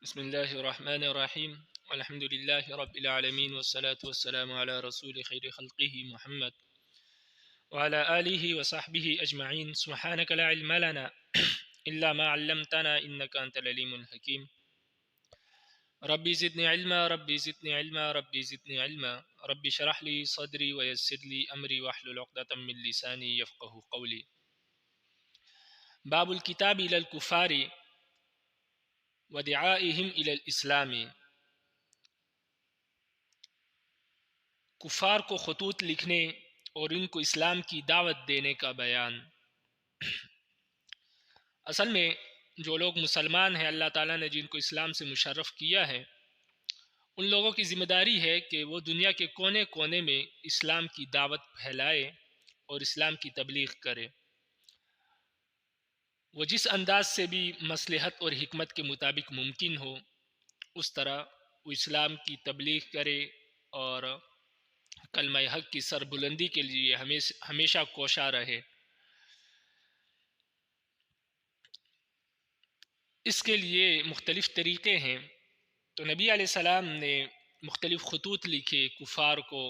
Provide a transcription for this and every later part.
بسم الله الرحمن الرحيم والحمد لله رب العالمين والصلاة والسلام على رسول خير خلقه محمد وعلى آله وصحبه أجمعين. سبحانك لا علم لنا إلا ما علمتنا إنك أنت العليم الحكيم. ربي زدني علما ربي زدني علما ربي زدني علما ربي شرح لي صدري ويسر لي أمري واحلل عقدة من لساني يفقه قولي. باب الكتاب إلى الكفار ودعائهم إلى الإسلام. کفار کو خطوط لکھنے اور ان کو اسلام کی دعوت دینے کا بیان۔ اصل میں جو لوگ مسلمان ہیں، اللہ تعالیٰ نے جن کو اسلام سے مشرف کیا ہے، ان لوگوں کی ذمہ داری ہے کہ وہ دنیا کے کونے کونے میں اسلام کی دعوت پھیلائے اور اسلام کی تبلیغ کرے۔ وہ جس انداز سے بھی مصلحت اور حکمت کے مطابق ممکن ہو اس طرح وہ اسلام کی تبلیغ کرے اور کلمہ حق کی سربلندی کے لیے ہمیشہ کوشاں رہے۔ اس کے لیے مختلف طریقے ہیں۔ تو نبی علیہ السلام نے مختلف خطوط لکھے کفار کو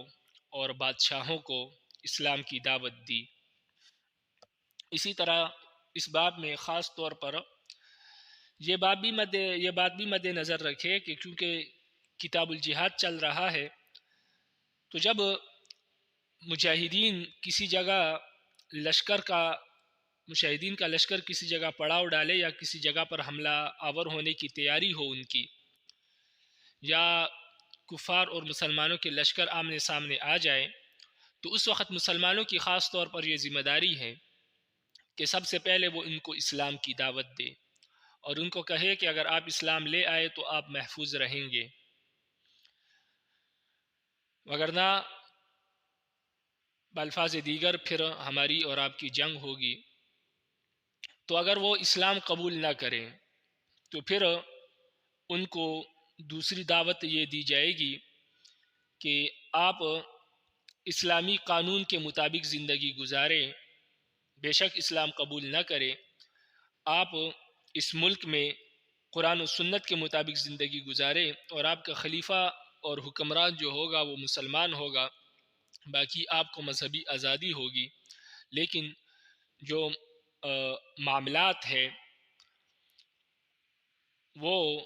اور بادشاہوں کو اسلام کی دعوت دی۔ اسی طرح اس باب میں خاص طور پر یہ بات بھی مد نظر رکھے کہ چونکہ کتاب الجہاد چل رہا ہے، تو جب مجاہدین کا لشکر کسی جگہ پڑاؤ ڈالے یا کسی جگہ پر حملہ آور ہونے کی تیاری ہو ان کی، یا کفار اور مسلمانوں کے لشکر آمنے سامنے آ جائے، تو اس وقت مسلمانوں کی خاص طور پر یہ ذمہ داری ہے کہ سب سے پہلے وہ ان کو اسلام کی دعوت دے اور ان کو کہے کہ اگر آپ اسلام لے آئے تو آپ محفوظ رہیں گے، وگرنہ بالفاظ دیگر پھر ہماری اور آپ کی جنگ ہوگی۔ تو اگر وہ اسلام قبول نہ کریں تو پھر ان کو دوسری دعوت یہ دی جائے گی کہ آپ اسلامی قانون کے مطابق زندگی گزاریں، بے شک اسلام قبول نہ کریں، آپ اس ملک میں قرآن و سنت کے مطابق زندگی گزاریں اور آپ کا خلیفہ اور حکمران جو ہوگا وہ مسلمان ہوگا، باقی آپ کو مذہبی آزادی ہوگی، لیکن جو معاملات ہے وہ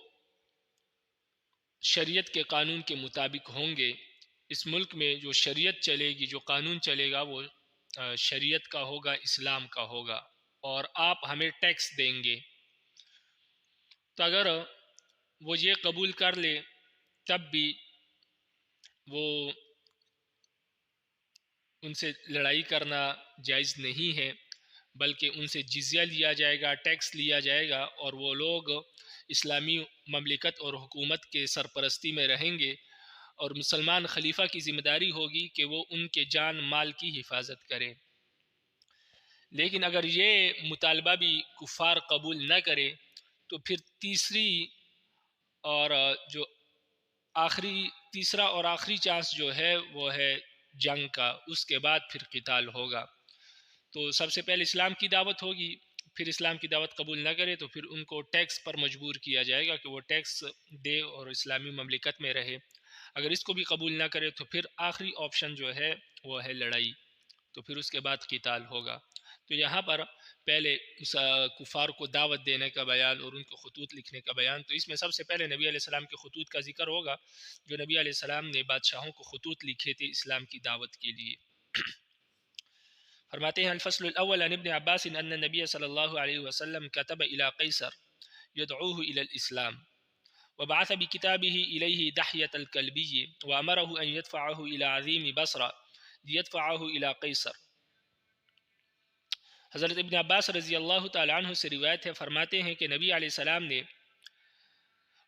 شریعت کے قانون کے مطابق ہوں گے۔ اس ملک میں جو شریعت چلے گی، جو قانون چلے گا، وہ شریعت کا ہوگا، اسلام کا ہوگا، اور آپ ہمیں ٹیکس دیں گے۔ تو اگر وہ یہ قبول کر لے تب بھی وہ ان سے لڑائی کرنا جائز نہیں ہے، بلکہ ان سے جزیہ لیا جائے گا، ٹیکس لیا جائے گا، اور وہ لوگ اسلامی مملکت اور حکومت کے سرپرستی میں رہیں گے، اور مسلمان خلیفہ کی ذمہ داری ہوگی کہ وہ ان کے جان مال کی حفاظت کرے۔ لیکن اگر یہ مطالبہ بھی کفار قبول نہ کرے تو پھر تیسرا اور آخری چانس جو ہے وہ ہے جنگ کا، اس کے بعد پھر قتال ہوگا۔ تو سب سے پہلے اسلام کی دعوت ہوگی، پھر اسلام کی دعوت قبول نہ کرے تو پھر ان کو ٹیکس پر مجبور کیا جائے گا کہ وہ ٹیکس دے اور اسلامی مملکت میں رہے۔ اگر اس کو بھی قبول نہ کرے تو پھر آخری آپشن جو ہے وہ ہے لڑائی، تو پھر اس کے بعد قتال ہوگا۔ تو یہاں پر پہلے کفار کو دعوت دینے کا بیان اور ان کو خطوط لکھنے کا بیان، تو اس میں سب سے پہلے نبی علیہ السلام کے خطوط کا ذکر ہوگا، جو نبی علیہ السلام نے بادشاہوں کو خطوط لکھے تھے اسلام کی دعوت کے لیے۔ فرماتے ہیں الفصل الاول عن ابن عباس ان النبی صلی اللہ علیہ وسلم كتب الى قیصر يدعوه الى الاسلام وبعث بكتابه الیہ دحیۃ الکلبی وامره ان يدفعه الى عظیم بصرہ ليدفعه الى قیصر۔ حضرت ابن عباس رضی اللہ تعالیٰ عنہ سے روایت ہے، فرماتے ہیں کہ نبی علیہ السلام نے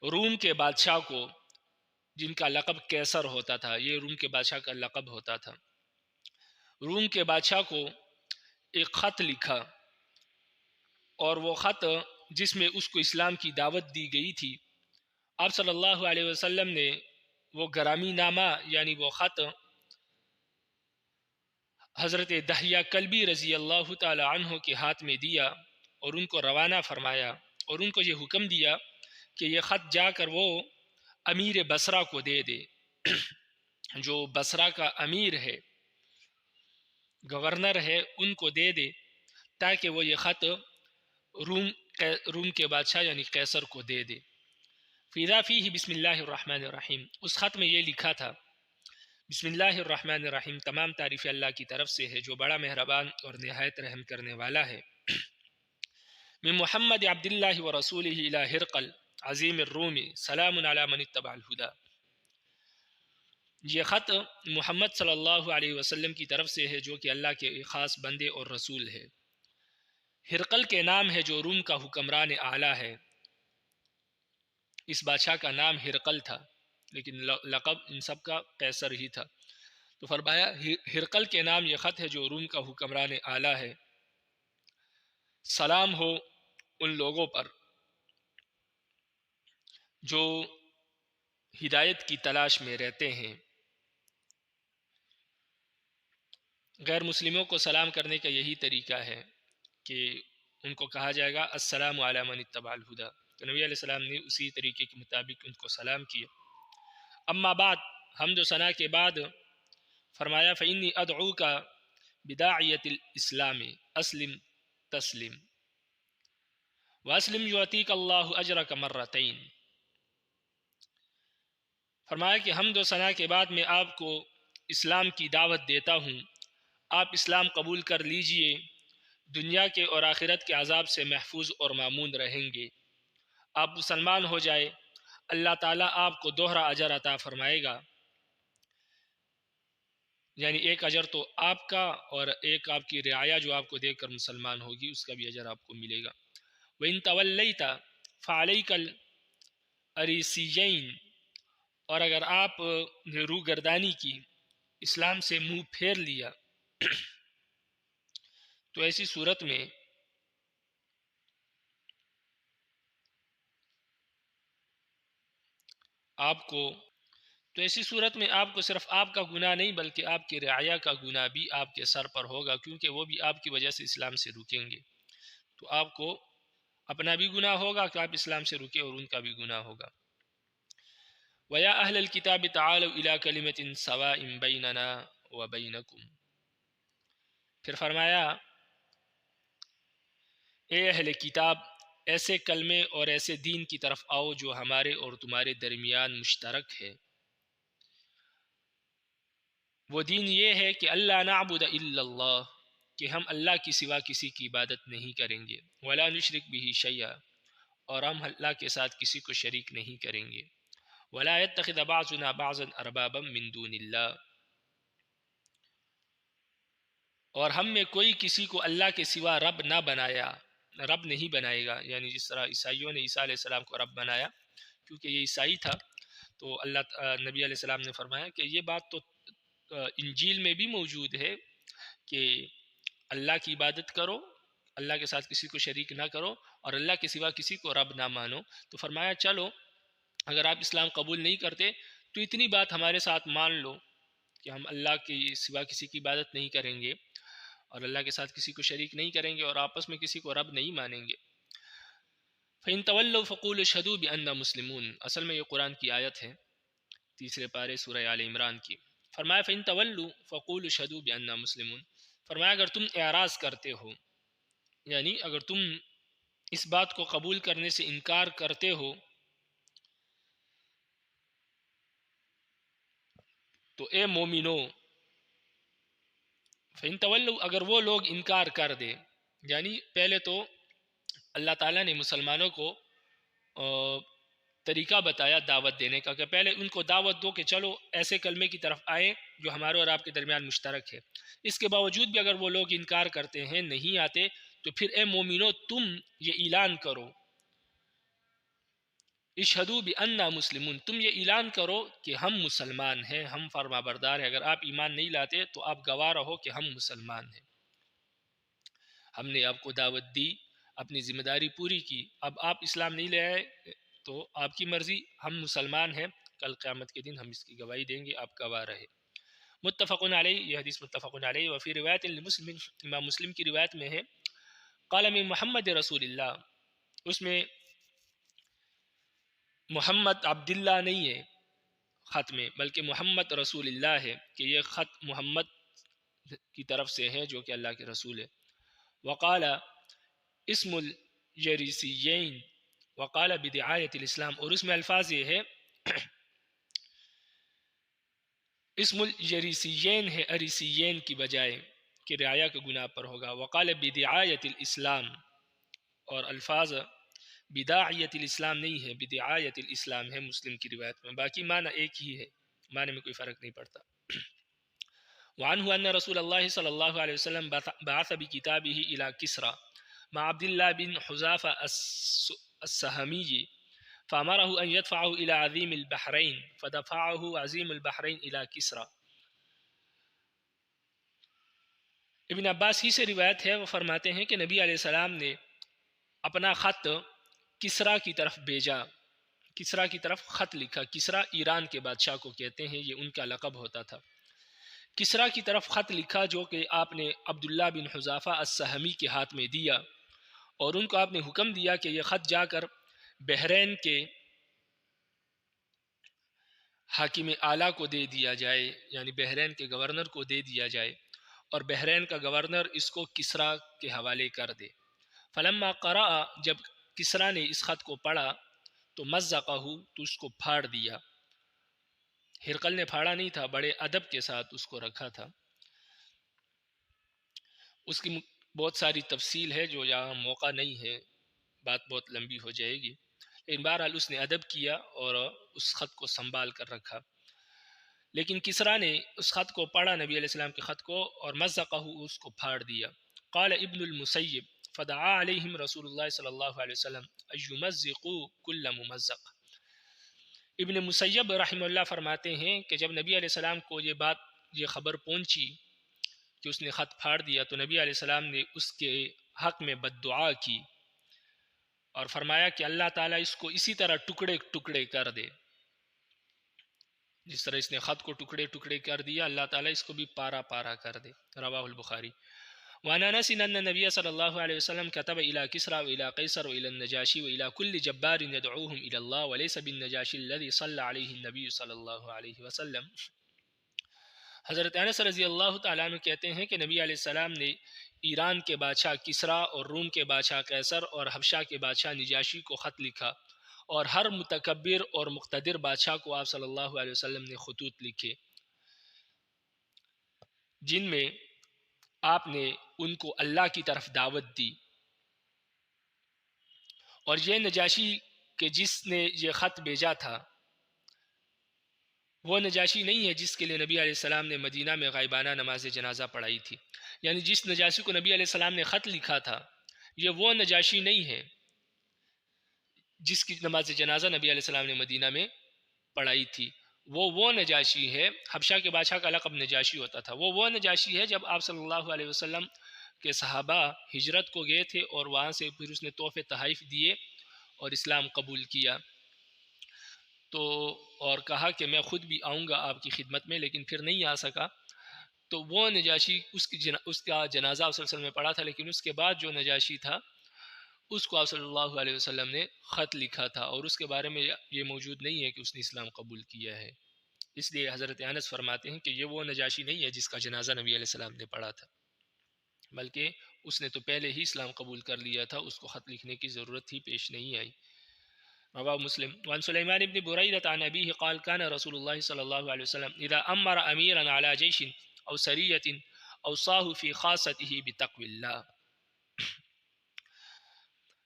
روم کے بادشاہ کو، جن کا لقب قیصر ہوتا تھا، یہ روم کے بادشاہ کا لقب ہوتا تھا، روم کے بادشاہ کو ایک خط لکھا، اور وہ خط جس میں اس کو اسلام کی دعوت دی گئی تھی، آپ صلی اللہ علیہ وسلم نے وہ گرامی نامہ یعنی وہ خط حضرت دحیہ کلبی رضی اللہ تعالی عنہ کے ہاتھ میں دیا اور ان کو روانہ فرمایا، اور ان کو یہ حکم دیا کہ یہ خط جا کر وہ امیر بصرہ کو دے دے، جو بصرہ کا امیر ہے، گورنر ہے، ان کو دے دے، تاکہ وہ یہ خط روم روم کے بادشاہ یعنی قیصر کو دے دے۔ فِإِذَا فِيهِ بسم اللہ الرحمن الرحیم، اس خط میں یہ لکھا تھا بسم اللہ الرحمن الرحیم، تمام تعریف اللہ کی طرف سے ہے جو بڑا مہربان اور نہایت رحم کرنے والا ہے۔ من محمد عبد اللہ ورسولہ الی ہرقل عظیم الروم سلام علی من اتبع الہدی، یہ خط محمد صلی اللہ علیہ وسلم کی طرف سے ہے جو کہ اللہ کے خاص بندے اور رسول ہے۔ ہرقل کے نام ہے جو روم کا حکمران اعلیٰ ہے۔ اس بادشاہ کا نام ہرقل تھا لیکن لقب ان سب کا قیصر ہی تھا۔ تو فرمایا ہرقل کے نام یہ خط ہے جو روم کا حکمران اعلیٰ ہے، سلام ہو ان لوگوں پر جو ہدایت کی تلاش میں رہتے ہیں۔ غیر مسلموں کو سلام کرنے کا یہی طریقہ ہے کہ ان کو کہا جائے گا السلام علی من اتبع الہدی، تو نبی علیہ السلام نے اسی طریقے کے مطابق ان کو سلام کیا۔ اما بعد، حمد و ثنا کے بعد فرمایا فإنی ادعوک بداعیۃ الاسلام اسلم تسلم واسلم یعطیک اللہ اجرک مرتین۔ فرمایا کہ حمد و ثنا کے بعد میں آپ کو اسلام کی دعوت دیتا ہوں، آپ اسلام قبول کر لیجئے، دنیا کے اور آخرت کے عذاب سے محفوظ اور مامون رہیں گے۔ آپ مسلمان ہو جائے، اللہ تعالیٰ آپ کو دوہرا اجر عطا فرمائے گا، یعنی ایک اجر تو آپ کا اور ایک آپ کی رعایا جو آپ کو دیکھ کر مسلمان ہوگی اس کا بھی اجر آپ کو ملے گا۔ وَإِن تَوَلَّيْتَ فَعَلَيْكَ الْأَرِيسِيَّيْنِ، اور اگر آپ نے روگردانی کی، اسلام سے منہ پھیر لیا، تو ایسی صورت میں آپ کو صرف آپ کا گناہ نہیں بلکہ آپ کی رعایا کا گناہ بھی آپ کے سر پر ہوگا، کیونکہ وہ بھی آپ کی وجہ سے اسلام سے رکیں گے۔ تو آپ کو اپنا بھی گناہ ہوگا کہ آپ اسلام سے رکے اور ان کا بھی گناہ ہوگا۔ وَيَا أَهْلَ الْكِتَابِ تَعَالَوْا إِلَىٰ كَلِمَةٍ سَوَاءٍ بَيْنَنَا وَبَيْنَكُمْ، پھر فرمایا اے اہل کتاب، ایسے کلمے اور ایسے دین کی طرف آؤ جو ہمارے اور تمہارے درمیان مشترک ہے۔ وہ دین یہ ہے کہ اللہ نعبد الا اللہ، کہ ہم اللہ کی سوا کسی کی عبادت نہیں کریں گے، ولا نشرک بہ شیئا، اور ہم اللہ کے ساتھ کسی کو شریک نہیں کریں گے، ولا يتخذ بعضنا بعضا اربابا من دون اللہ، اور ہم میں کوئی کسی کو اللہ کے سوا رب نہیں بنائے گا، یعنی جس طرح عیسائیوں نے عیسیٰ علیہ السلام کو رب بنایا کیونکہ یہ عیسائی تھا، تو نبی علیہ السلام نے فرمایا کہ یہ بات تو انجیل میں بھی موجود ہے کہ اللہ کی عبادت کرو، اللہ کے ساتھ کسی کو شریک نہ کرو، اور اللہ کے سوا کسی کو رب نہ مانو۔ تو فرمایا چلو اگر آپ اسلام قبول نہیں کرتے تو اتنی بات ہمارے ساتھ مان لو کہ ہم اللہ کے سوا کسی کی عبادت نہیں کریں گے اور اللہ کے ساتھ کسی کو شریک نہیں کریں گے اور آپس میں کسی کو رب نہیں مانیں گے۔ فَإِن تَوَلَّوْا فَقُولُوا اشْهَدُوا بِأَنَّا مُسْلِمُونَ، اصل میں یہ قرآن کی آیت ہے، تیسرے پارے سورہ آل عمران کی۔ فرمایا فَإِن تَوَلُّوا فَقُولُوا اشْهَدُوا بِأَنَّا مُسْلِمُونَ، فرمایا اگر تم اعراض کرتے ہو، یعنی اگر تم اس بات کو قبول کرنے سے انکار کرتے ہو، تو اے مومنو، فَإِن تَوَلُّوا، اگر وہ لوگ انکار کر دے، یعنی پہلے تو اللہ تعالیٰ نے مسلمانوں کو طریقہ بتایا دعوت دینے کا کہ پہلے ان کو دعوت دو کہ چلو ایسے کلمے کی طرف آئیں جو ہمارے اور آپ کے درمیان مشترک ہے۔ اس کے باوجود بھی اگر وہ لوگ انکار کرتے ہیں، نہیں آتے، تو پھر اے مومنو تم یہ اعلان کرو، اشہدوا بأننا مسلمون، تم یہ اعلان کرو کہ ہم مسلمان ہیں، ہم فرما بردار ہیں۔ اگر آپ ایمان نہیں لاتے تو آپ گواہ رہو کہ ہم مسلمان ہیں، ہم نے آپ کو دعوت دی، اپنی ذمہ داری پوری کی، اب آپ اسلام نہیں لے آئے تو آپ کی مرضی، ہم مسلمان ہیں، کل قیامت کے دن ہم اس کی گواہی دیں گے، آپ گواہ رہے۔ متفق علیہ، یہ حدیث متفق علیہ۔ وفی روایت لمسلم، امام مسلم کی روایت میں ہے قال من محمد رسول اللہ، اس میں محمد عبداللہ نہیں ہے خط میں، بلکہ محمد رسول اللہ ہے، کہ یہ خط محمد کی طرف سے ہے جو کہ اللہ کے رسول ہے۔ وقال اسم الجریسیین وقال بدعایت الاسلام، اور اس میں الفاظ یہ ہے اسم الجریسیین ہے اریسیین کی بجائے کہ رعایا کے گناہ پر ہوگا۔ وقال بدعایت الاسلام، اور الفاظ بداعیت الاسلام نہیں ہے، بدعایت الاسلام ہے مسلم کی روایت میں، باقی معنی ایک ہی ہے، معنی میں کوئی فرق نہیں پڑتا۔ وعنہ ان رسول اللہ صلی اللہ علیہ وسلم بعث بکتابہ الى کسرى مع عبد اللہ بن حذافہ السہمی فامرہ ان یدفعہ الى عظیم البحرین فدفعہ عظیم البحرین الى کسرى۔ ابن عباس ہی سے روایت ہے، وہ فرماتے ہیں کہ نبی علیہ السلام نے اپنا خط کسرا کی طرف بھیجا، کسرا کی طرف خط لکھا۔ کسرا ایران کے بادشاہ کو کہتے ہیں، یہ ان کا لقب ہوتا تھا۔ کسرا کی طرف خط لکھا جو کہ آپ نے عبداللہ بن حذافہ السہمی کے ہاتھ میں دیا، اور ان کو آپ نے حکم دیا کہ یہ خط جا کر بحرین کے حاکم اعلیٰ کو دے دیا جائے، یعنی بحرین کے گورنر کو دے دیا جائے، اور بحرین کا گورنر اس کو کسرا کے حوالے کر دے۔ فلما قرأ، جب کسرا نے اس خط کو پڑھا تو مزقہ، تو اس کو پھاڑ دیا۔ ہرقل نے پھاڑا نہیں تھا، بڑے ادب کے ساتھ اس کو رکھا تھا۔ اس کی بہت ساری تفصیل ہے جو یہاں موقع نہیں ہے، بات بہت لمبی ہو جائے گی، لیکن بہرحال اس نے ادب کیا اور اس خط کو سنبھال کر رکھا۔ لیکن کسرا نے اس خط کو پڑھا، نبی علیہ السلام کے خط کو، اور مزقہ، اس کو پھاڑ دیا۔ قال ابن المسیب فدعا علیہم رسول اللہ صلی اللہ علیہ وسلم ایمزقوا کل ممزق۔ ابن مسیب رحمہ اللہ فرماتے ہیں کہ جب نبی علیہ السلام کو یہ خبر پہنچی کہ اس نے خط پھاڑ دیا، تو نبی علیہ السلام نے اس کے حق میں بد دعا کی اور فرمایا کہ اللہ تعالیٰ اس کو اسی طرح ٹکڑے ٹکڑے کر دے، جس طرح اس نے خط کو ٹکڑے ٹکڑے کر دیا، اللہ تعالیٰ اس کو بھی پارا پارا کر دے۔ رواہ البخاری۔ وعن انس ان النبي صلی اللہ علیہ وسلم كتب الى كسرى والى قیصر والى النجاشی والى كل جبار يدعوهم الى الله وليس بالنجاشی الذي صلى عليه النبي صلی اللہ علیہ وسلم۔ حضرت انس رضی اللہ تعالیٰ عنہ کہتے ہیں کہ نبی علیہ السلام نے ایران کے بادشاہ کسرا اور روم کے بادشاہ قیصر اور حبشہ کے بادشاہ نجاشی کو خط لکھا، اور ہر متکبر اور مقتدر بادشاہ کو آپ صلی اللہ علیہ وسلم نے خطوط لکھے، جن میں آپ نے ان کو اللہ کی طرف دعوت دی۔ اور یہ نجاشی کہ جس نے یہ خط بھیجا تھا وہ نجاشی نہیں ہے جس کے لیے نبی علیہ السلام نے مدینہ میں غائبانہ نماز جنازہ پڑھائی تھی، یعنی جس نجاشی کو نبی علیہ السلام نے خط لکھا تھا یہ وہ نجاشی نہیں ہے جس کی نماز جنازہ نبی علیہ السلام نے مدینہ میں پڑھائی تھی۔ وہ نجاشی ہے، حبشہ کے بادشاہ کا لقب نجاشی ہوتا تھا، وہ نجاشی ہے جب آپ صلی اللہ علیہ وسلم کے صحابہ ہجرت کو گئے تھے اور وہاں سے پھر اس نے تحفے تحائف دیے اور اسلام قبول کیا، تو اور کہا کہ میں خود بھی آؤں گا آپ کی خدمت میں، لیکن پھر نہیں آ سکا، تو وہ نجاشی اس کا جنازہ آپ صلی اللہ علیہ وسلم نے پڑھا تھا، لیکن اس کے بعد جو نجاشی تھا اس کو آپ صلی اللہ علیہ وسلم نے خط لکھا تھا، اور اس کے بارے میں یہ موجود نہیں ہے کہ اس نے اسلام قبول کیا ہے۔ اس لیے حضرت انس فرماتے ہیں کہ یہ وہ نجاشی نہیں ہے جس کا جنازہ نبی علیہ السلام نے پڑھا تھا، بلکہ اس نے تو پہلے ہی اسلام قبول کر لیا تھا، اس کو خط لکھنے کی ضرورت ہی پیش نہیں آئی۔ رواه مسلم۔ وعن سليمان بن بريدة عن أبيه قال كان رسول الله صلى الله عليه وسلم إذا أمر أميرا على جيش أو سرية أوصاه في خاصته بتقوى الله۔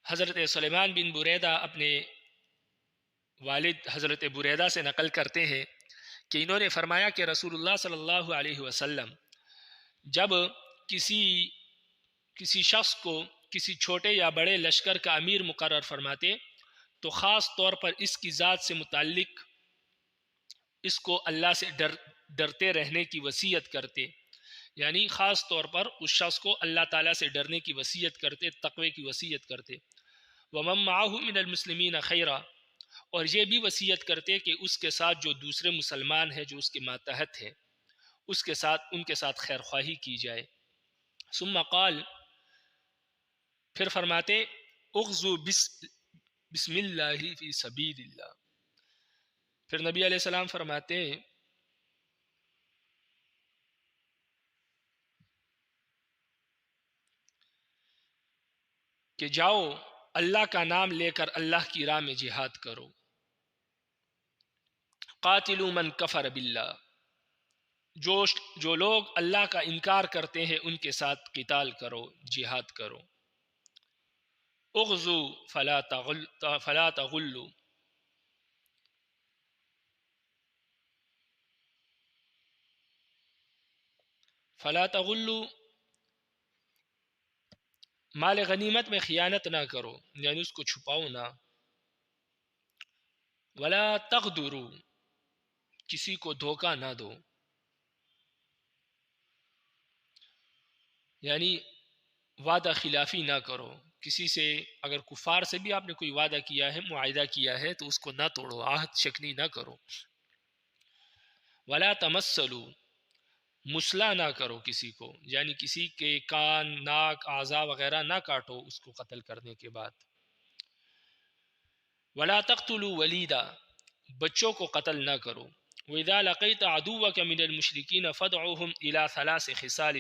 حضرت سلیمان بن بریدہ اپنے والد حضرت بریدہ سے نقل کرتے ہیں کہ انہوں نے فرمایا کہ رسول اللہ صلی اللہ علیہ وسلم جب کسی شخص کو کسی چھوٹے یا بڑے لشکر کا امیر مقرر فرماتے تو خاص طور پر اس کی ذات سے متعلق اس کو اللہ سے ڈرتے رہنے کی وصیت کرتے، یعنی خاص طور پر اس شخص کو اللہ تعالیٰ سے ڈرنے کی وصیت کرتے، تقوی کی وصیت کرتے۔ وَمَن مَّعَهُ مِنَ الْمُسْلِمِينَ خَيْرًا، اور یہ بھی وصیت کرتے کہ اس کے ساتھ جو دوسرے مسلمان ہیں جو اس کے ماتحت ہیں ان کے ساتھ خیر خواہی کی جائے۔ ثم قال، پھر فرماتے اغزو بسم اللہ فی سبیل اللہ، پھر نبی علیہ السلام فرماتے ہیں کہ جاؤ اللہ کا نام لے کر اللہ کی راہ میں جہاد کرو، قاتلوا من کفر باللہ، جو لوگ اللہ کا انکار کرتے ہیں ان کے ساتھ قتال کرو، جہاد کرو، اغزو فلا تغلو، فلا تغلو مال غنیمت میں خیانت نہ کرو، یعنی اس کو چھپاؤ نہ، ولا تغدرو، کسی کو دھوکہ نہ دو، یعنی وعدہ خلافی نہ کرو، کسی سے اگر کفار سے بھی آپ نے کوئی وعدہ کیا ہے، معاہدہ کیا ہے، تو اس کو نہ توڑو، عہد شکنی نہ کرو، ولا تمثلو، مسلح نہ کرو کسی کو، یعنی کسی کے کان، ناک، اعضاء وغیرہ نہ کاٹو اس کو قتل کرنے کے بعد، ولا تقتلوا ولیدا، بچوں کو قتل نہ کرو، وَإِذَا لَقِيتَ عَدُوَّكَ مِنَ الْمُشْرِكِينَ فَادْعُوهُمْ إِلَى 3 خِصَالٍ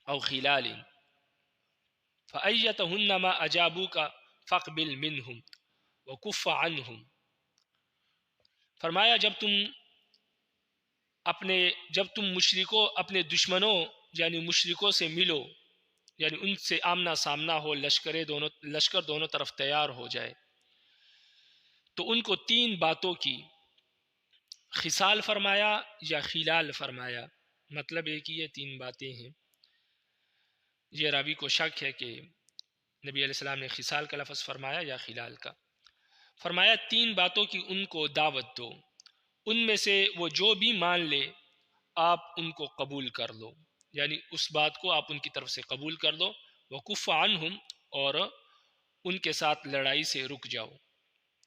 أو خلال فأيتهن ما أجابوك فاقبل منهم وكف عنهم، فرمایا جب تم مشرکوں، اپنے دشمنوں یعنی مشرکوں سے ملو، یعنی ان سے آمنا سامنا ہو، لشکر دونوں طرف تیار ہو جائے، تو ان کو 3 باتوں کی خصال فرمایا یا خلال فرمایا، مطلب ایک ہی ہے، 3 باتیں ہیں۔ یہ راوی کو شک ہے کہ نبی علیہ السلام نے خصال کا لفظ فرمایا یا خلال کا، فرمایا 3 باتوں کی ان کو دعوت دو، ان میں سے وہ جو بھی مان لے آپ ان کو قبول کر لو، یعنی اس بات کو آپ ان کی طرف سے قبول کر دو، وکف عنہم، اور ان کے ساتھ لڑائی سے رک جاؤ،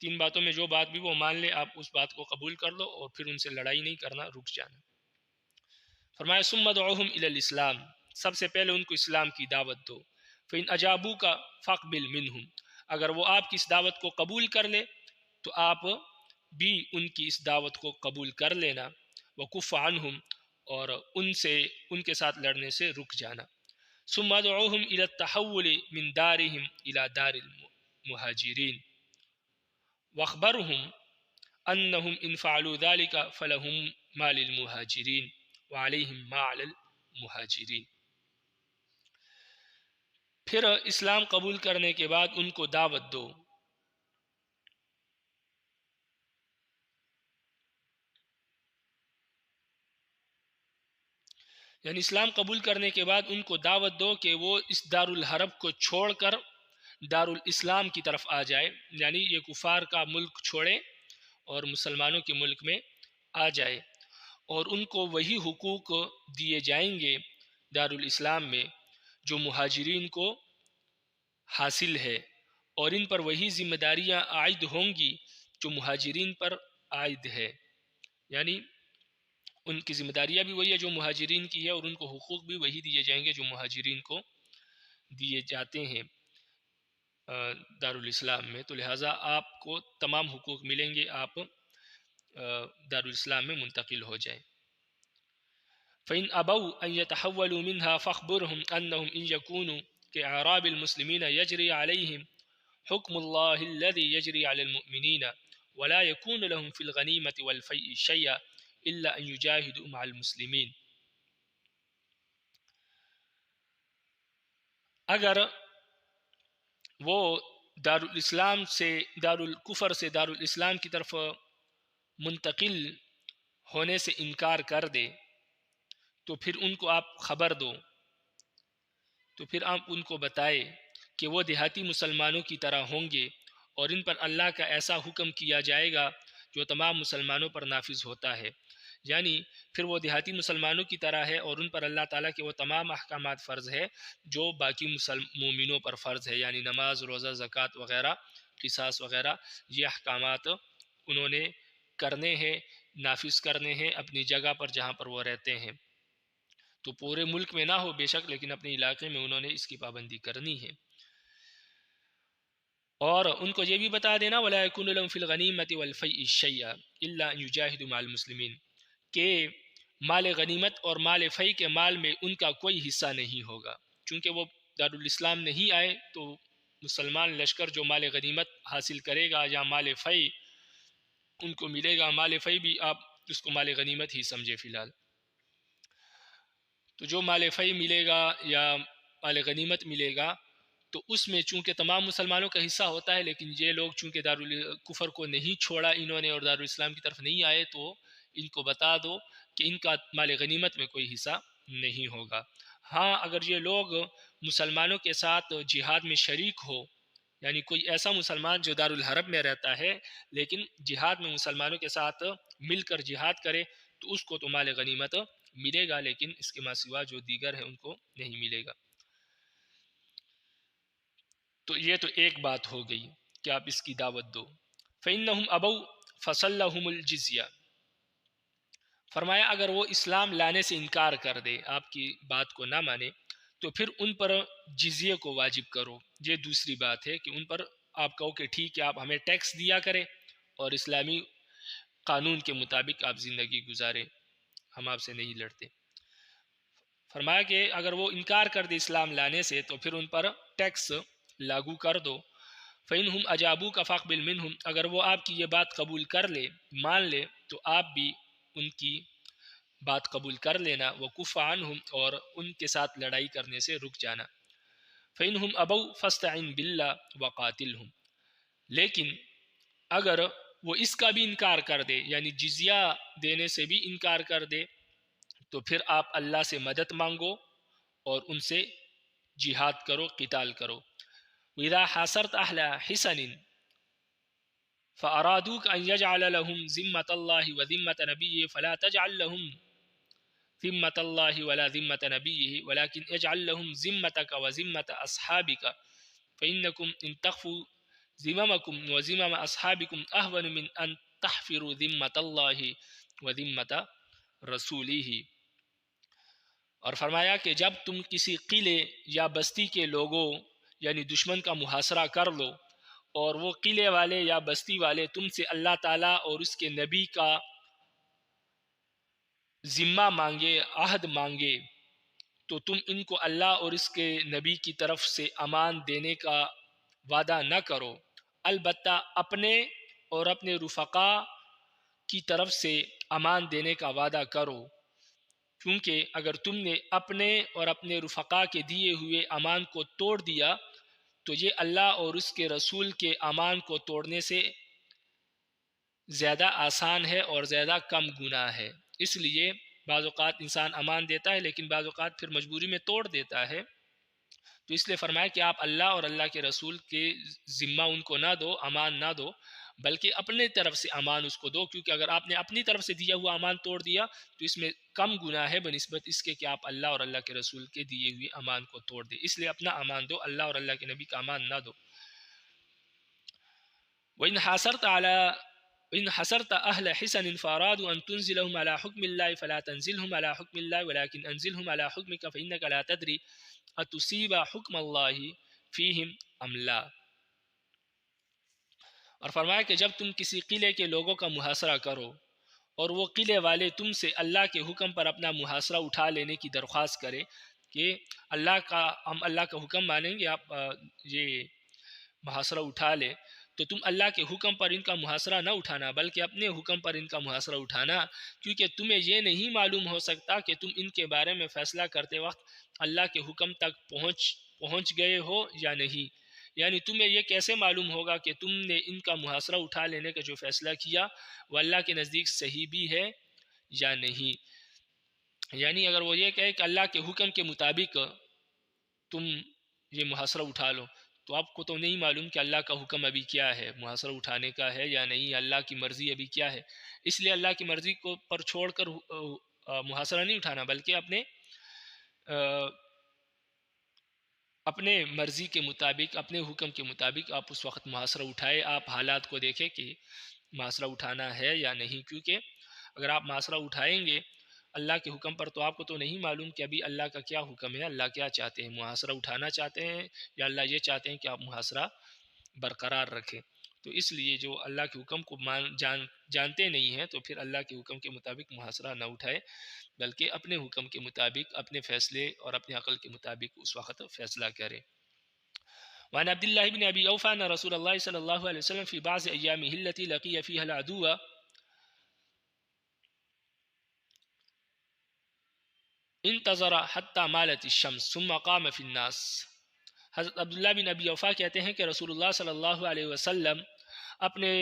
3 باتوں میں جو بات بھی وہ مان لے آپ اس بات کو قبول کر لو اور پھر ان سے لڑائی نہیں کرنا، رک جانا۔ فرمایا ثم ادعوہم الی الاسلام، سب سے پہلے ان کو اسلام کی دعوت دو، فإن أجابوك فاقبل منهم، اگر وہ آپ کی اس دعوت کو قبول کر لے تو آپ بھی ان کی اس دعوت کو قبول کر لینا، وکف عنہم، اور ان کے ساتھ لڑنے سے رک جانا، ثم ادعوہم الی التحول من دارہم الی دار المہاجرین واخبرہم انہم ان فعلوا ذلك فلہم ما للمہاجرین وعلیہم ما علی المہاجرین۔ پھر اسلام قبول کرنے کے بعد ان کو دعوت دو، یعنی اسلام قبول کرنے کے بعد ان کو دعوت دو کہ وہ اس دار الحرب کو چھوڑ کر دار الاسلام کی طرف آ جائے، یعنی یہ کفار کا ملک چھوڑے اور مسلمانوں کے ملک میں آ جائے، اور ان کو وہی حقوق دیے جائیں گے دار الاسلام میں جو مہاجرین کو حاصل ہے، اور ان پر وہی ذمہ داریاں عائد ہوں گی جو مہاجرین پر عائد ہے، یعنی ان کی ذمہ داریاں بھی وہی ہے جو مہاجرین کی ہے، اور ان کو حقوق بھی وہی دیے جائیں گے جو مہاجرین کو دیے جاتے ہیں دارالاسلام میں، تو لہٰذا آپ کو تمام حقوق ملیں گے، آپ دارالاسلام میں منتقل ہو جائیں۔ فَإِنْ أَبَوْا أَنْ يَتَحَوَّلُوا مِنْهَا فَأَخْبِرْهُمْ أَنَّهُمْ إِنْ يَكُونُوا كَأَعْرَابِ الْمُسْلِمِينَ يَجْرِي عَلَيْهِمْ حُكْمُ اللَّهِ الَّذِي يَجْرِي عَلَى الْمُؤْمِنِينَ وَلَا يَكُونُ لَهُمْ فِي الْغَنِيمَةِ وَالْفَيْءِ شَيْءٌ إِلَّا أَنْ يُجَاهِدُوا مَعَ الْمُسْلِمِينَ، اگر وہ دارالاسلام سے، دارالکفر سے دارالاسلام کی طرف منتقل ہونے سے انکار کر دے تو پھر ان کو آپ خبر دو، تو پھر آپ ان کو بتائے کہ وہ دیہاتی مسلمانوں کی طرح ہوں گے، اور ان پر اللہ کا ایسا حکم کیا جائے گا جو تمام مسلمانوں پر نافذ ہوتا ہے، یعنی پھر وہ دیہاتی مسلمانوں کی طرح ہے اور ان پر اللہ تعالیٰ کے وہ تمام احکامات فرض ہے جو باقی مومنوں پر فرض ہے، یعنی نماز، روزہ، زکوٰۃ وغیرہ، قصاص وغیرہ، یہ احکامات انہوں نے کرنے ہیں، نافذ کرنے ہیں اپنی جگہ پر جہاں پر وہ رہتے ہیں، تو پورے ملک میں نہ ہو بے شک، لیکن اپنے علاقے میں انہوں نے اس کی پابندی کرنی ہے۔ اور ان کو یہ بھی بتا دینا وَلَا يَكُونُ لَهُمْ فِي الْغَنِيمَةِ وَالْفَيْءِ شَيْئًا إِلَّا أَن يُجَاهِدُوا مَعَ الْمُسْلِمِينَ کہ مال غنیمت اور مال فی کے مال میں ان کا کوئی حصہ نہیں ہوگا، چونکہ وہ دارالاسلام نہیں آئے تو مسلمان لشکر جو مال غنیمت حاصل کرے گا یا مال فی ان کو ملے گا، مال فی بھی آپ اس کو مال غنیمت ہی سمجھے فی الحال، تو جو مال فی ملے گا یا مال غنیمت ملے گا تو اس میں چونکہ تمام مسلمانوں کا حصہ ہوتا ہے، لیکن یہ لوگ چونکہ دارالکفر کو نہیں چھوڑا انہوں نے اور دارالاسلام کی طرف نہیں آئے، تو ان کو بتا دو کہ ان کا مال غنیمت میں کوئی حصہ نہیں ہوگا۔ ہاں اگر یہ لوگ مسلمانوں کے ساتھ جہاد میں شریک ہو، یعنی کوئی ایسا مسلمان جو دارالحرب میں رہتا ہے لیکن جہاد میں مسلمانوں کے ساتھ مل کر جہاد کرے تو اس کو تو مال غنیمت ملے گا، لیکن اس کے سوا جو دیگر ہیں ان کو نہیں ملے گا۔ تو یہ تو ایک بات ہو گئی کہ آپ اس کی دعوت دو۔ فَإِنَّهُمْ أَبَوْا فَصَلَّهُمُ الْجِزْيَةَ، فرمایا اگر وہ اسلام لانے سے انکار کر دے، آپ کی بات کو نہ مانے، تو پھر ان پر جزیے کو واجب کرو۔ یہ دوسری بات ہے کہ ان پر آپ کہو کہ ٹھیک ہے آپ ہمیں ٹیکس دیا کریں اور اسلامی قانون کے مطابق آپ زندگی گزاریں، ہم آپ سے نہیں لڑتے۔ فرمایا کہ اگر وہ انکار کر دے اسلام لانے سے تو پھر ان پر ٹیکس لاگو کر دو۔ فَإِنْهُمْ أَجَابُوكَ فَاقْبِلْ مِنْهُمْ، اگر وہ آپ کی یہ بات قبول کر لے، مان لے، تو آپ بھی ان کی بات قبول کر لینا۔ وَكُفَّ عَنْهُمْ، اور ان کے ساتھ لڑائی کرنے سے رک جانا۔ فَإِنْهُمْ أَبَوْا فَاسْتَعِنْ بِاللَّهِ وَقَاتِلْهُمْ، لیکن اگر وہ اس کا بھی انکار کر دے، یعنی جزیہ دینے سے بھی انکار کر دے، تو پھر آپ اللہ سے مدد مانگو اور ان سے جہاد کرو، قتال کرو۔ وَإِذَا حَاصَرْتَ أَهْلَ حِصَنٍ فَأَرَادُوكَ أَنْ يَجْعَلَ لَهُمْ ذِمَّةَ اللَّهِ وَذِمَّةَ نَبِيِّهِ فَلَا تَجْعَلْ لَهُمْ ذِمَّةَ اللَّهِ وَلَا ذِمَّةَ نَبِيِّهِ وَلَكِنْ اجْعَلْ لَهُمْ ذِمَّتَكَ وَذِمَّةَ أَصْحَابِكَ فَإِنَّكُمْ إِنْ تَخْفُوا ذِمَمَكُمْ وَذِمَمَ أَصْحَابِكُمْ أَهْوَنُ مِنْ أَنْ تَحْفِرُوا ذِمَّةَ اللَّهِ وَذِمَّةَ رَسُولِهِ۔ اور فرمایا کہ جب تم کسی قلعے یا بستی کے لوگوں یعنی دشمن کا محاصرہ کر لو اور وہ قلعے والے یا بستی والے تم سے اللہ تعالیٰ اور اس کے نبی کا ذمہ مانگے، عہد مانگے، تو تم ان کو اللہ اور اس کے نبی کی طرف سے امان دینے کا وعدہ نہ کرو، البتہ اپنے اور اپنے رفقا کی طرف سے امان دینے کا وعدہ کرو، کیونکہ اگر تم نے اپنے اور اپنے رفقا کے دیے ہوئے امان کو توڑ دیا تو یہ اللہ اور اس کے رسول کے امان کو توڑنے سے زیادہ آسان ہے اور زیادہ کم گناہ ہے۔ اس لیے بعض اوقات انسان امان دیتا ہے لیکن بعض اوقات پھر مجبوری میں توڑ دیتا ہے، تو اس لیے فرمایا کہ آپ اللہ اور اللہ کے رسول کے ذمہ ان کو نہ دو، امان نہ دو، بلکہ اپنے طرف سے امان اس کو دو، کیونکہ اگر آپ نے اپنی طرف سے دیا ہوا امان توڑ دیا تو اس میں کم گناہ ہے بنسبت اس کے کہ آپ اللہ اور اللہ کے رسول کے دیے ہوئے امان کو توڑ دیں۔ اس لیے اپنا امان دو، اللہ اور اللہ کے نبی کا امان نہ دو۔ وَإِنْ حَسَرْتَ أَهْلَ حِسَنٍ فَأَرَادُوا أَن تُنْزِلَهُمْ عَلَى حُكْمِ اللَّهِ فَلَا تَنْزِلْهُمْ عَلَى حُكْمِ اللَّهِ وَلَكِنْ أَنْزِلْهُمْ عَلَى حُكْمِكَ فَإِنَّكَ لَا تَدْرِي أَتُصِيبَ حُكْمَ اللَّهِ فِيهِمْ أَمْ لَا۔ اور فرمایا کہ جب تم کسی قلعے کے لوگوں کا محاصرہ کرو اور وہ قلعے والے تم سے اللہ کے حکم پر اپنا محاصرہ اٹھا لینے کی درخواست کرے کہ ہم اللہ کا حکم مانیں گے، آپ یہ محاصرہ اٹھا لے، تو تم اللہ کے حکم پر ان کا محاصرہ نہ اٹھانا بلکہ اپنے حکم پر ان کا محاصرہ اٹھانا، کیونکہ تمہیں یہ نہیں معلوم ہو سکتا کہ تم ان کے بارے میں فیصلہ کرتے وقت اللہ کے حکم تک پہنچ گئے ہو یا نہیں، یعنی تمہیں یہ کیسے معلوم ہوگا کہ تم نے ان کا محاصرہ اٹھا لینے کا جو فیصلہ کیا وہ اللہ کے نزدیک صحیح بھی ہے یا نہیں۔ یعنی اگر وہ یہ کہے کہ اللہ کے حکم کے مطابق تم یہ محاصرہ اٹھا لو تو آپ کو تو نہیں معلوم کہ اللہ کا حکم ابھی کیا ہے، محاصرہ اٹھانے کا ہے یا نہیں، اللہ کی مرضی ابھی کیا ہے۔ اس لیے اللہ کی مرضی کو پر چھوڑ کر محاصرہ نہیں اٹھانا بلکہ اپنے مرضی کے مطابق، اپنے حکم کے مطابق آپ اس وقت محاصرہ اٹھائے، آپ حالات کو دیکھیں کہ محاصرہ اٹھانا ہے یا نہیں، کیونکہ اگر آپ محاصرہ اٹھائیں گے اللہ کے حکم پر تو آپ کو تو نہیں معلوم کہ ابھی اللہ کا کیا حکم ہے، اللہ کیا چاہتے ہیں، محاصرہ اٹھانا چاہتے ہیں یا اللہ یہ چاہتے ہیں کہ آپ محاصرہ برقرار رکھیں۔ تو اس لیے جو اللہ کے حکم کو جانتے نہیں ہیں تو پھر اللہ کے حکم کے مطابق محاصرہ نہ اٹھائے، بلکہ اپنے حکم کے مطابق، اپنے فیصلے اور اپنے عقل کے مطابق اس وقت فیصلہ کرے۔ وعن عبد الله بن ابي اوفى ان رسول الله صلى الله عليه وسلم في بعض ايامه التي لقي فيها العدو انتظر حتى مالت الشمس ثم قام في الناس۔ حضرت عبداللہ بن ابی اوفا کہتے ہیں کہ رسول اللہ صلی اللہ علیہ وسلم اپنے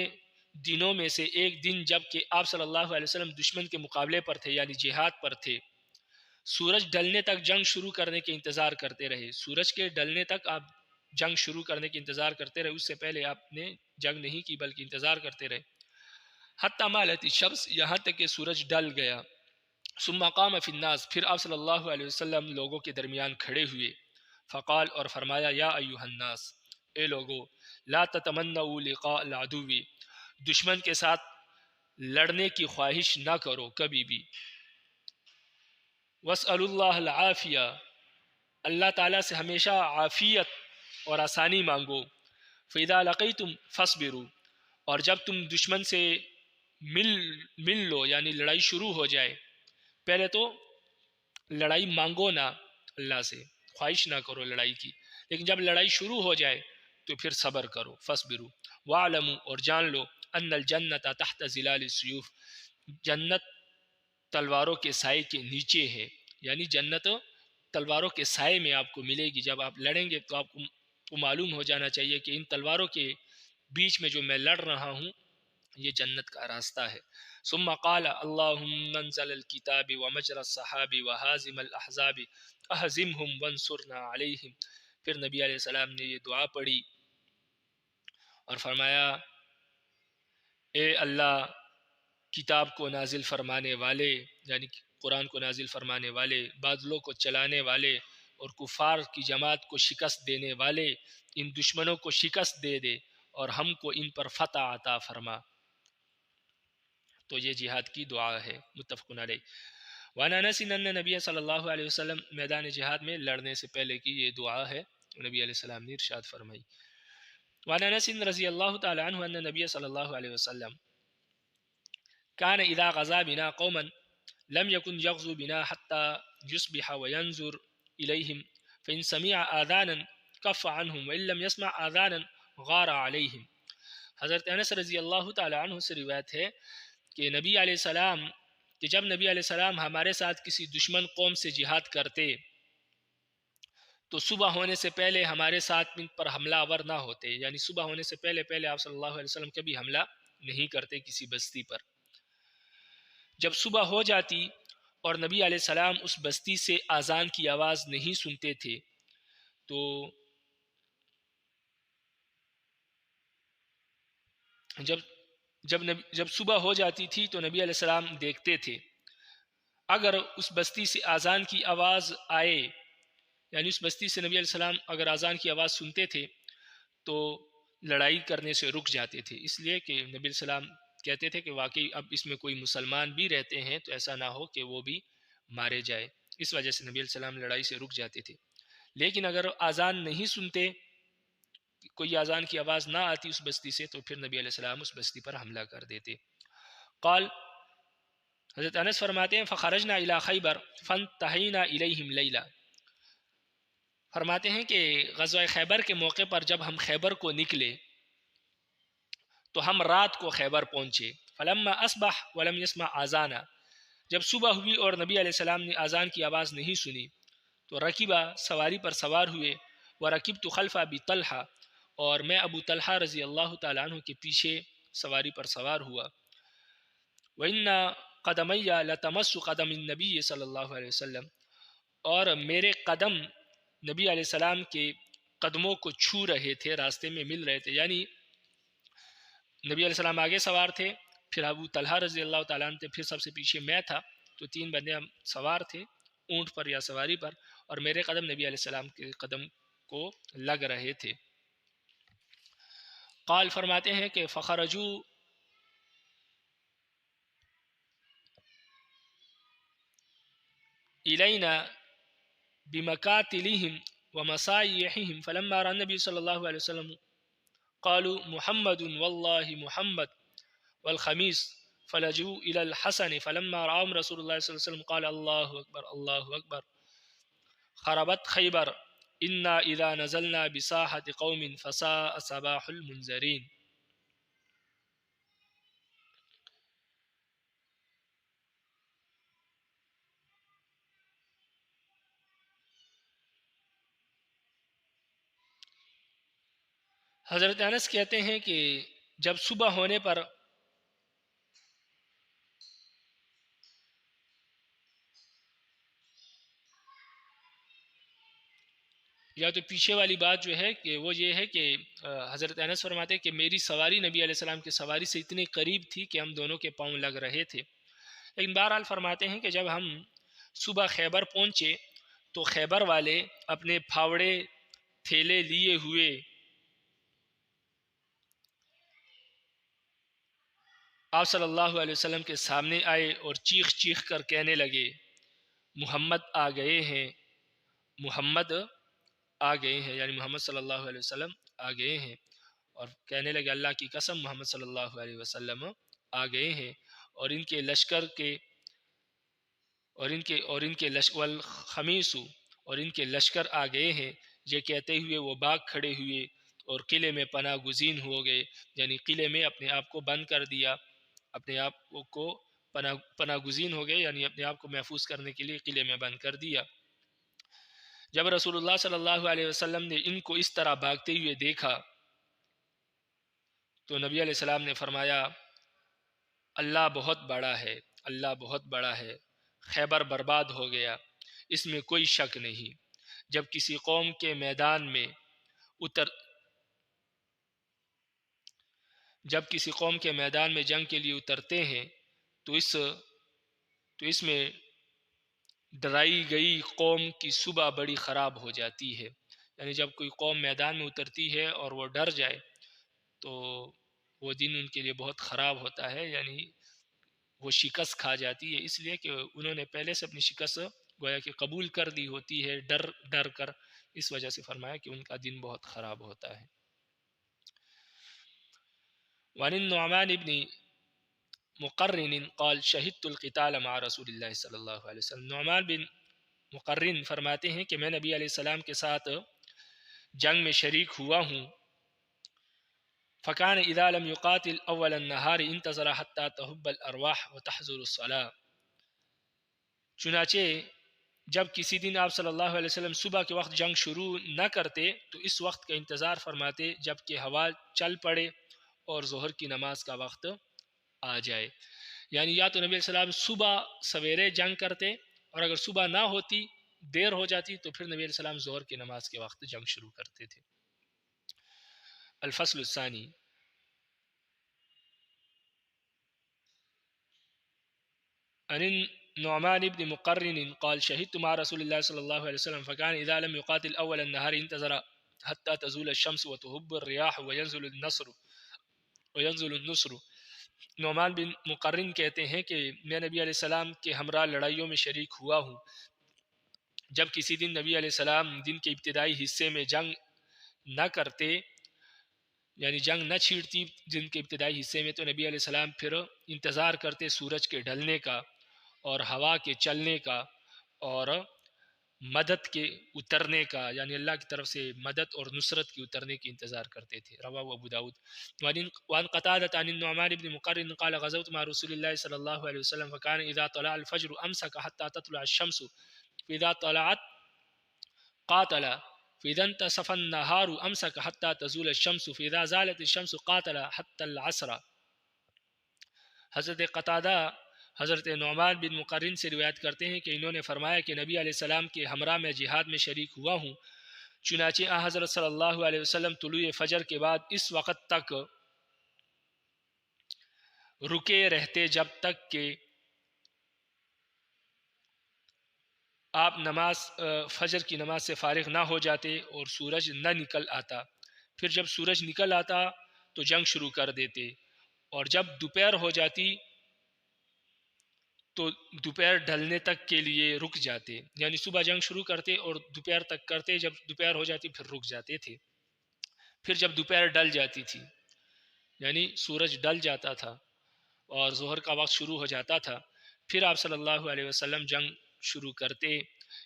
دنوں میں سے ایک دن جب کہ آپ صلی اللہ علیہ وسلم دشمن کے مقابلے پر تھے، یعنی جہاد پر تھے، سورج ڈلنے تک جنگ شروع کرنے کے انتظار کرتے رہے۔ سورج کے ڈلنے تک آپ جنگ شروع کرنے کے انتظار کرتے رہے، اس سے پہلے آپ نے جنگ نہیں کی بلکہ انتظار کرتے رہے۔ حتی مالت الشمس، یہاں تک کہ سورج ڈل گیا۔ ثم قام فی الناس، پھر آپ صلی اللہ علیہ وسلم لوگوں کے درمیان کھڑے ہوئے۔ فقال، اور فرمایا، یا ایھا الناس، اے لوگو، لا تتمنوا لقاء العدو، دشمن کے ساتھ لڑنے کی خواہش نہ کرو کبھی بھی۔ واسألوا اللہ العافیہ، اللہ تعالیٰ سے ہمیشہ عافیت اور آسانی مانگو۔ فإذا لقیتم فاصبروا، اور جب تم دشمن سے مل لو، یعنی لڑائی شروع ہو جائے، پہلے تو لڑائی مانگو نہ، اللہ سے خواہش نہ کرو لڑائی کی، لیکن جب لڑائی شروع ہو جائے تو پھر صبر کرو۔ فاصبروا واعلموا، اور جان لو، ان الجنت تحت ظلال السیوف، جنت تلواروں کے سائے کے نیچے ہے، یعنی جنت تلواروں کے سائے میں آپ کو ملے گی۔ جب آپ لڑیں گے تو آپ کو معلوم ہو جانا چاہیے کہ ان تلواروں کے بیچ میں جو میں لڑ رہا ہوں یہ جنت کا راستہ ہے۔ ثم قال اللهم منزل الكتاب ومجرى السحاب وهازم الاحزاب اهزمهم وانصرنا عليهم، پھر نبی علیہ السلام نے یہ دعا پڑھی اور فرمایا، اے اللہ، کتاب کو نازل فرمانے والے، یعنی قرآن کو نازل فرمانے والے، بادلوں کو چلانے والے اور کفار کی جماعت کو شکست دینے والے، ان دشمنوں کو شکست دے دے اور ہم کو ان پر فتح عطا فرما۔ تو یہ جہاد کی دعا ہے، متفق علیہ۔ وعن انس ان نبی صلی اللہ علیہ وسلم، میدان جہاد میں لڑنے سے پہلے کی یہ دعا ہے، نبی علیہ السلام نے ارشاد فرمائی۔ وعن انس رضی اللہ تعالی عنہ ان نبی صلی اللہ علیہ وسلم كان اذا غزا بنا قوما لم يكن يغزو بنا حتى يصبح وينظر اليهم فان سمع اذانا كف عنهم وان لم يسمع اذانا غار عليهم۔ حضرت انس رضی اللہ تعالی عنہ سے روایت ہے کہ نبی علیہ السلام، کہ جب نبی علیہ السلام ہمارے ساتھ کسی دشمن قوم سے جہاد کرتے تو صبح ہونے سے پہلے ہمارے ساتھ ان پر حملہ آور نہ ہوتے، یعنی صبح ہونے سے پہلے آپ صلی اللہ علیہ وسلم کبھی حملہ نہیں کرتے کسی بستی پر۔ جب صبح ہو جاتی اور نبی علیہ السلام اس بستی سے اذان کی آواز نہیں سنتے تھے تو جب صبح ہو جاتی تھی تو نبی علیہ السلام دیکھتے تھے، اگر اس بستی سے اذان کی آواز آئے، یعنی اس بستی سے نبی علیہ السلام اگر اذان کی آواز سنتے تھے تو لڑائی کرنے سے رک جاتے تھے، اس لیے کہ نبی علیہ السلام کہتے تھے کہ واقعی اب اس میں کوئی مسلمان بھی رہتے ہیں تو ایسا نہ ہو کہ وہ بھی مارے جائے، اس وجہ سے نبی علیہ السلام لڑائی سے رک جاتے تھے۔ لیکن اگر اذان نہیں سنتے، کوئی اذان کی آواز نہ آتی اس بستی سے، تو پھر نبی علیہ السلام اس بستی پر حملہ کر دیتے۔ قال، حضرت انس فرماتے ہیں فخرجنا الی خیبر فانتہینا الیہم لیلا، فرماتے ہیں کہ غزوہ خیبر کے موقع پر جب ہم خیبر کو نکلے تو ہم رات کو خیبر پہنچے۔ فلما اصبح ولم يسمع اذانا، جب صبح ہوئی اور نبی علیہ السلام نے اذان کی آواز نہیں سنی تو رکیبہ، سواری پر سوار ہوئے، ورکبت خلف ابی طلحہ، اور میں ابو طلحہ رضی اللہ تعالیٰ عنہ کے پیچھے سواری پر سوار ہوا۔ وَإِنَّ قَدَمَيَّ لَتَمَسُّ قَدَمِ النَّبِيِّ صلی اللہ علیہ وسلم، اور میرے قدم نبی علیہ السلام کے قدموں کو چھو رہے تھے، راستے میں مل رہے تھے، یعنی نبی علیہ السلام آگے سوار تھے، پھر ابو طلحہ رضی اللہ تعالیٰ عنہ تھے، پھر سب سے پیچھے میں تھا، تو تین بندے ہم سوار تھے اونٹ پر یا سواری پر، اور میرے قدم نبی علیہ السلام کے قدم کو لگ رہے تھے۔ قال، فرماتے ہیں کہ فخرجوا الینا بمقاتلہم ومصایحہم فلما رأى النبی صلی اللہ علیہ وسلم قالوا محمد والله محمد والخميس فلجوا إلى الحسن فلما رأهم رسول الله صلى الله عليه وسلم قال الله أكبر الله أكبر خربت خيبر إنا إذا نزلنا بساحة قوم فساء صباح المنذرين. حضرت انس کہتے ہیں کہ جب صبح ہونے پر یا تو پیچھے والی بات جو ہے کہ وہ یہ ہے کہ حضرت انس فرماتے ہیں کہ میری سواری نبی علیہ السلام کی سواری سے اتنی قریب تھی کہ ہم دونوں کے پاؤں لگ رہے تھے. لیکن بہرحال فرماتے ہیں کہ جب ہم صبح خیبر پہنچے تو خیبر والے اپنے پھاوڑے تھیلے لیے ہوئے آپ صلی اللہ علیہ وسلم کے سامنے آئے اور چیخ چیخ کر کہنے لگے محمد آ گئے ہیں، محمد آ گئے ہیں، یعنی محمد صلی اللہ علیہ وسلم آ گئے ہیں. اور کہنے لگے اللہ کی قسم محمد صلی اللہ علیہ وسلم آ گئے ہیں اور ان کے لشکر کے والخمیس اور ان کے لشکر آ گئے ہیں. یہ کہتے ہوئے وہ باغ کھڑے ہوئے اور قلعے میں پناہ گزین ہو گئے، یعنی قلعے میں اپنے آپ کو بند کر دیا، اپنے آپ کو پناہ گزین ہو گئے، یعنی اپنے آپ کو محفوظ کرنے کے لیے قلعے میں بند کر دیا. جب رسول اللہ صلی اللہ علیہ وسلم نے ان کو اس طرح بھاگتے ہوئے دیکھا تو نبی علیہ السلام نے فرمایا اللہ بہت بڑا ہے، اللہ بہت بڑا ہے، خیبر برباد ہو گیا، اس میں کوئی شک نہیں. جب کسی قوم کے میدان میں جنگ کے لیے اترتے ہیں تو اس میں ڈرائی گئی قوم کی صبح بڑی خراب ہو جاتی ہے. یعنی جب کوئی قوم میدان میں اترتی ہے اور وہ ڈر جائے تو وہ دن ان کے لیے بہت خراب ہوتا ہے، یعنی وہ شکست کھا جاتی ہے، اس لیے کہ انہوں نے پہلے سے اپنی شکست گویا کہ قبول کر دی ہوتی ہے ڈر کر، اس وجہ سے فرمایا کہ ان کا دن بہت خراب ہوتا ہے. وعن النعمان بن مقرن قال شہدت القتال مع رسول اللہ صلی اللہ علیہ وسلم. نعمان بن مقرن فرماتے ہیں کہ میں نبی علیہ السلام کے ساتھ جنگ میں شریک ہوا ہوں. فکان اذا لم يقاتل اول النهار انتظر حتى تهب الارواح وتحضر الصلاة. چنانچہ جب کسی دن آپ صلی اللہ علیہ وسلم صبح کے وقت جنگ شروع نہ کرتے تو اس وقت کا انتظار فرماتے جب کہ ہوا چل پڑے اور ظہر کی نماز کا وقت آ جائے. یعنی یا تو نبی علیہ السلام صبح سویرے جنگ کرتے اور اگر صبح نہ ہوتی دیر ہو جاتی تو پھر نبی علیہ السلام ظہر کی نماز کے وقت جنگ شروع کرتے تھے. الفصل الثانی عن النعمان بن مقرن قال شهدت مع رسول الله صلى الله عليه وسلم فكان إذا لم يقاتل أول النهار انتظر حتى تزول الشمس وتهب الرياح وينزل النصر. نعمان بن مقرن کہتے ہیں کہ میں نبی علیہ السلام کے ہمراہ لڑائیوں میں شریک ہوا ہوں. جب کسی دن نبی علیہ السلام دن کے ابتدائی حصے میں جنگ نہ کرتے، یعنی جنگ نہ چھیڑتی دن کے ابتدائی حصے میں، تو نبی علیہ السلام پھر انتظار کرتے سورج کے ڈھلنے کا اور ہوا کے چلنے کا اور مدد کے اترنے کا، یعنی اللہ کی طرف سے مدد اور نصرت کی اترنے کی انتظار کرتے تھے. رواہ ابو داؤد. وعن قتادة عن النعمان بن مقرن قال غزوت مع رسول الله صلى الله عليه وسلم فكان إذا طلع الفجر أمسك حتى تطلع الشمس فإذا طلعت قاتل فإذا انتصف النهار أمسك حتى تزول الشمس فإذا زالت الشمس قاتل حتى العصر. حضرت قتادہ حضرت نعمان بن مقرن سے روایت کرتے ہیں کہ انہوں نے فرمایا کہ نبی علیہ السلام کے ہمراہ میں جہاد میں شریک ہوا ہوں. چنانچہ حضرت صلی اللہ علیہ وسلم طلوع فجر کے بعد اس وقت تک رکے رہتے جب تک کہ آپ فجر کی نماز سے فارغ نہ ہو جاتے اور سورج نہ نکل آتا. پھر جب سورج نکل آتا تو جنگ شروع کر دیتے اور جب دوپہر ہو جاتی تو دوپہر ڈھلنے تک کے لیے رک جاتے، یعنی صبح جنگ شروع کرتے اور دوپہر تک کرتے، جب دوپہر ہو جاتی پھر رک جاتے تھے. پھر جب دوپہر ڈل جاتی تھی، یعنی سورج ڈل جاتا تھا اور ظہر کا وقت شروع ہو جاتا تھا، پھر آپ صلی اللہ علیہ وسلم جنگ شروع کرتے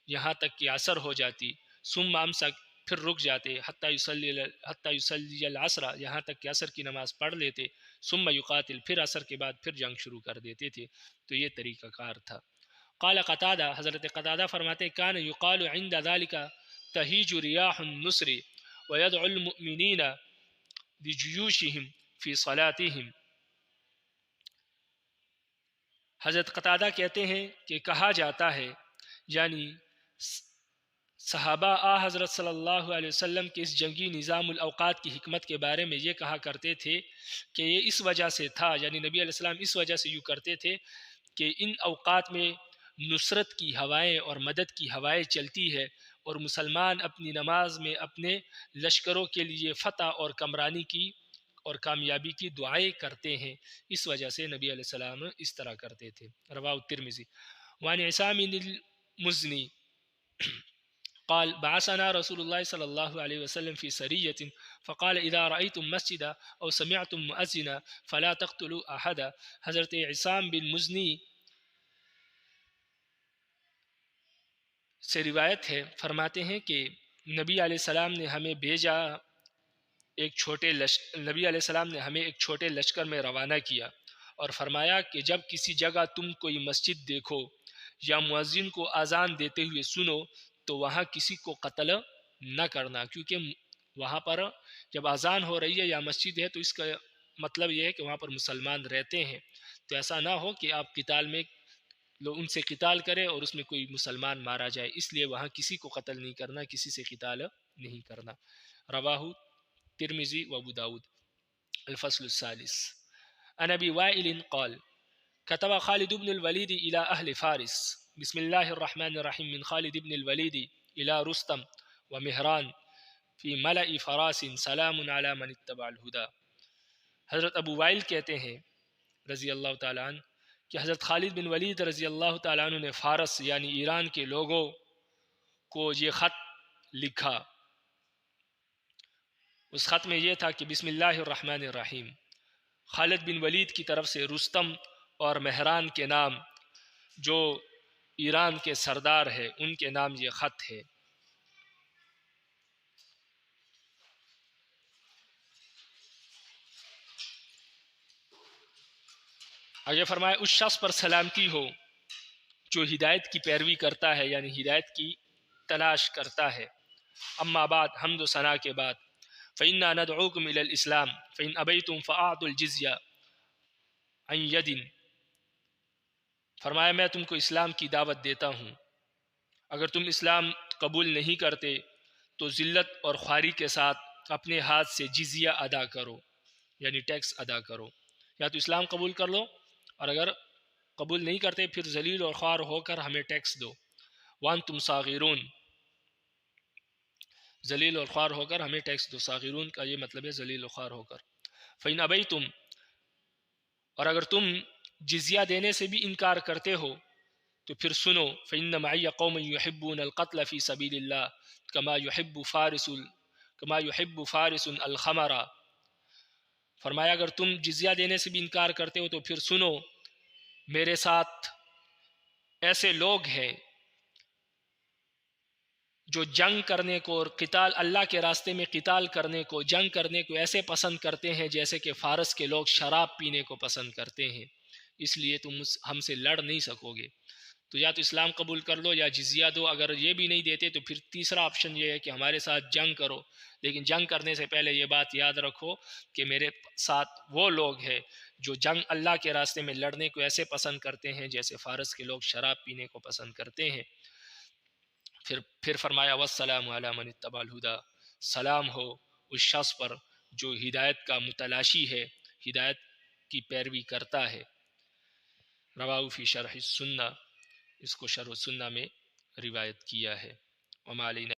یہاں تک کہ عصر ہو جاتی، ثم امسک، پھر رک جاتے، حتی یصلی العصر، یہاں تک کہ عصر کی نماز پڑھ لیتے، ثم یقاتل، پھر عصر کے بعد پھر جنگ شروع کر دیتے تھے۔ تو یہ طریقہ کار تھا۔ قال قتادہ، حضرت قتادہ فرماتے کان یقال عند ذلك تہیج ریاح النصر ویدعو المؤمنین بجیوشہم فی صلاتہم۔ حضرت قتادہ کہتے ہیں کہ کہا جاتا ہے، یعنی صحابہ حضرت صلی اللہ علیہ وسلم کے اس جنگی نظام الاوقات کی حکمت کے بارے میں یہ کہا کرتے تھے کہ یہ اس وجہ سے تھا، یعنی نبی علیہ السلام اس وجہ سے یوں کرتے تھے کہ ان اوقات میں نصرت کی ہوائیں اور مدد کی ہوائیں چلتی ہے، اور مسلمان اپنی نماز میں اپنے لشکروں کے لیے فتح اور کمرانی کی اور کامیابی کی دعائیں کرتے ہیں، اس وجہ سے نبی علیہ السلام اس طرح کرتے تھے۔ رواہ الترمذی۔ وعن عصام المزنی قال بعثنا رسول الله صلى الله عليه وسلم في سرية فقال إذا رأيتم مسجدا أو سمعتم مؤذنا فلا تقتلوا أحدا۔ حضرت عصام بن مزنی سے روایت ہے، فرماتے ہیں کہ نبی علیہ السلام نے ہمیں بھیجا، نبی علیہ السلام نے ہمیں ایک چھوٹے لشکر میں روانہ کیا اور فرمایا کہ جب کسی جگہ تم کوئی مسجد دیکھو یا مؤذن کو اذان دیتے ہوئے سنو تو وہاں کسی کو قتل نہ کرنا، کیونکہ وہاں پر جب اذان ہو رہی ہے یا مسجد ہے تو اس کا مطلب یہ ہے کہ وہاں پر مسلمان رہتے ہیں، تو ایسا نہ ہو کہ آپ قتال میں لوگ ان سے قتال کریں اور اس میں کوئی مسلمان مارا جائے، اس لیے وہاں کسی کو قتل نہیں کرنا، کسی سے قتال نہیں کرنا۔ رواہ ترمذی و ابو داود۔ الفصل الثالث عن ابی وائل قال كتب خالد بن الولید الى اہل فارس بسم اللہ الرحمن الرحیم من خالد بن الولید الى رستم و مہران فی ملأ فراس سلام علی من اتبع الہدی۔ حضرت ابو وائل کہتے ہیں رضی اللہ تعالیٰ عنہ کہ حضرت خالد بن ولید رضی اللہ تعالیٰ عنہ نے فارس یعنی ایران کے لوگوں کو یہ خط لکھا۔ اس خط میں یہ تھا کہ بسم اللہ الرحمن الرحیم، خالد بن ولید کی طرف سے رستم اور مہران کے نام جو ایران کے سردار ہے ان کے نام یہ خط ہے۔ آگے فرمائے اس شخص پر سلامتی ہو جو ہدایت کی پیروی کرتا ہے، یعنی ہدایت کی تلاش کرتا ہے۔ اما بعد، حمد و ثنا کے بعد، فإنا ندعوكم إلى الإسلام فإن أبيتم فأعطوا الجزية عن يد۔ فرمایا میں تم کو اسلام کی دعوت دیتا ہوں، اگر تم اسلام قبول نہیں کرتے تو ذلت اور خواری کے ساتھ اپنے ہاتھ سے جزیہ ادا کرو، یعنی ٹیکس ادا کرو۔ یا تو اسلام قبول کر لو، اور اگر قبول نہیں کرتے پھر ذلیل اور خوار ہو کر ہمیں ٹیکس دو۔ وانتم صاغرون، ذلیل اور خوار ہو کر ہمیں ٹیکس دو، صاغرون کا یہ مطلب ہے ذلیل و خوار ہو کر۔ فإن أبيتم، اور اگر تم جزیہ دینے سے بھی انکار کرتے ہو تو پھر سنو، فإن معي قوم يحبون القتل في سبيل الله كما يحب فارس الخمر۔ فرمایا اگر تم جزیہ دینے سے بھی انکار کرتے ہو تو پھر سنو، میرے ساتھ ایسے لوگ ہیں جو جنگ کرنے کو اور قتال، اللہ کے راستے میں قتال کرنے کو، جنگ کرنے کو ایسے پسند کرتے ہیں جیسے کہ فارس کے لوگ شراب پینے کو پسند کرتے ہیں، اس لیے تم ہم سے لڑ نہیں سکو گے۔ تو یا تو اسلام قبول کر لو یا جزیہ دو، اگر یہ بھی نہیں دیتے تو پھر تیسرا آپشن یہ ہے کہ ہمارے ساتھ جنگ کرو، لیکن جنگ کرنے سے پہلے یہ بات یاد رکھو کہ میرے ساتھ وہ لوگ ہیں جو جنگ اللہ کے راستے میں لڑنے کو ایسے پسند کرتے ہیں جیسے فارس کے لوگ شراب پینے کو پسند کرتے ہیں۔ پھر فرمایا والسلام علی من اتبع الہدی، سلام ہو اس شخص پر جو ہدایت کا متلاشی ہے، ہدایت کی پیروی کرتا ہے۔ رواہ فی شرح السنہ، اس کو شرح السنہ میں روایت کیا ہے۔ وما علینا